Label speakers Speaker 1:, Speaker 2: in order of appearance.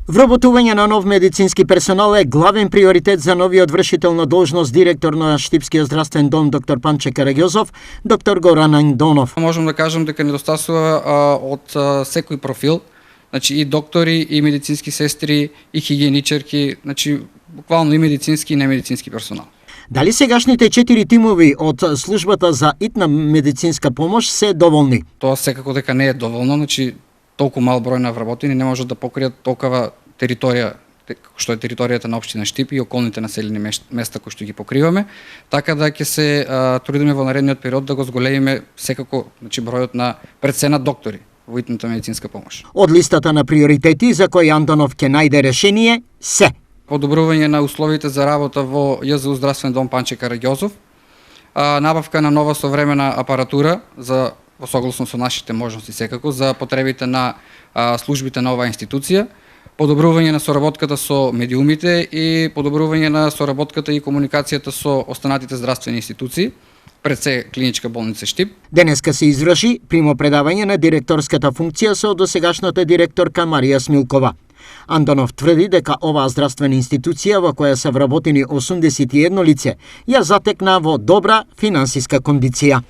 Speaker 1: Вработување на нов медицински персонал е главен приоритет за новиот вршител на должност директор на Штипскиот здравствен дом доктор Панче Караѓозов, доктор Горан Андонов.
Speaker 2: Можам да кажам дека недостасува од секој профил, значи и доктори, и медицински сестри, и хигиеничарки, значи буквално и медицински и немедицински персонал.
Speaker 1: Дали сегашните 4 тимови од службата за итна медицинска помош се доволни?
Speaker 2: Тоа секако дека не е доволно, значи толку мал број на вработени не можат да покријат толкова територија што е територијата на општина Штип и околните населени места кои што ги покриваме, така да ќе се трудиме во наредниот период да го зголемиме секако, значи бројот на пред се на доктори во итната медицинска помош.
Speaker 1: Од листата на приоритети за кои Андонов ќе најде решение се
Speaker 2: подобрување на условите за работа во ЈЗУ здравствен дом Панче Караѓозов, набавка на нова современа апаратура за во согласно со нашите можности секако за потребите на службите на оваа институција, подобрување на соработката со медиумите и подобрување на соработката и комуникацијата со останатите здравствени институции, пред се клиничка болница Штип.
Speaker 1: Денеска се изврши примопредавање на директорската функција со досегашната директорка Марија Смилкова. Андонов тврди дека оваа здравствена институција во која се вработени 81 лице ја затекна во добра финансиска кондиција.